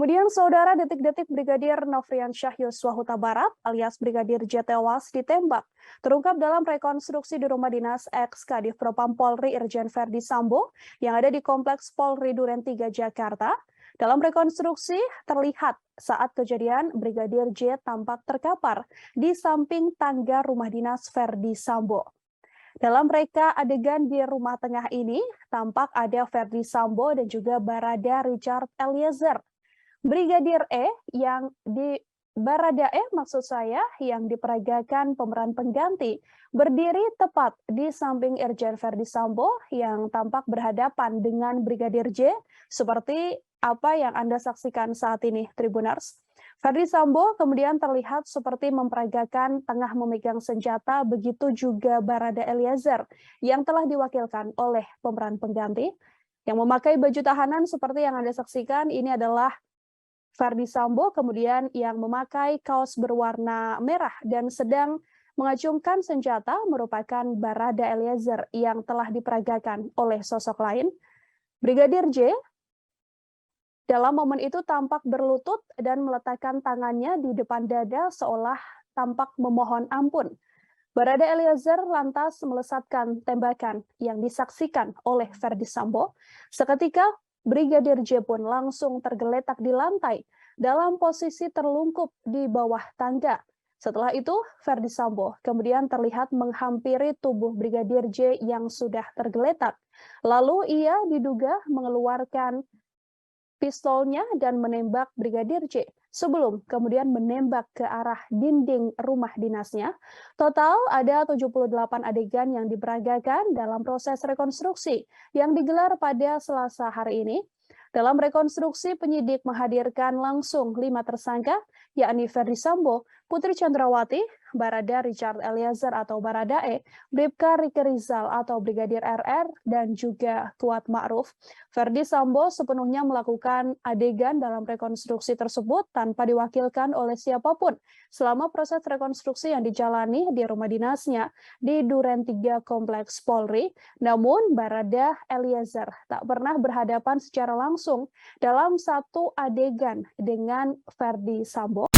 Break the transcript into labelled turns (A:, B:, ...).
A: Kemudian saudara, detik-detik Brigadir Nofriansyah Yosua Huta Barat alias Brigadir J tewas ditembak terungkap dalam rekonstruksi di rumah dinas ex-Kadif Propam Polri Irjen Verdi Sambo yang ada di Kompleks Polri Duren 3 Jakarta. Dalam rekonstruksi terlihat saat kejadian Brigadir J tampak terkapar di samping tangga rumah dinas Verdi Sambo. Dalam reka adegan di rumah tengah ini, tampak ada Verdi Sambo dan juga Barada Richard Eliezer. Brigadir E yang di Baradae maksud saya yang diperagakan pemeran pengganti berdiri tepat di samping Irjen Verdi Sambo yang tampak berhadapan dengan Brigadir J seperti apa yang Anda saksikan saat ini, Tribuners. Verdi Sambo kemudian terlihat seperti memperagakan tengah memegang senjata, begitu juga Barada Eliezer yang telah diwakilkan oleh pemeran pengganti yang memakai baju tahanan seperti yang Anda saksikan. Ini adalah Verdi Sambo kemudian yang memakai kaos berwarna merah dan sedang mengacungkan senjata merupakan Barada Eliezer yang telah diperagakan oleh sosok lain. Brigadir J dalam momen itu tampak berlutut dan meletakkan tangannya di depan dada seolah tampak memohon ampun. Barada Eliezer lantas melesatkan tembakan yang disaksikan oleh Verdi Sambo. Seketika Brigadir J pun langsung tergeletak di lantai dalam posisi terlungkup di bawah tangga. Setelah itu, Verdi Sambo kemudian terlihat menghampiri tubuh Brigadir J yang sudah tergeletak. Lalu ia diduga mengeluarkan pistolnya dan menembak Brigadir J sebelum kemudian menembak ke arah dinding rumah dinasnya. Total ada 78 adegan yang diperagakan dalam proses rekonstruksi yang digelar pada Selasa hari ini. Dalam rekonstruksi, penyidik menghadirkan langsung 5 tersangka, yakni Verdi Sambo, Putri Chandrawati, Barada Richard Eliezer atau Baradae, Bribka Riki Rizal atau Brigadir RR, dan juga Kuat Ma'ruf. Verdi Sambo sepenuhnya melakukan adegan dalam rekonstruksi tersebut tanpa diwakilkan oleh siapapun selama proses rekonstruksi yang dijalani di rumah dinasnya di Duren 3 Kompleks Polri. Namun Barada Eliezer tak pernah berhadapan secara langsung dalam satu adegan dengan Verdi Sambo.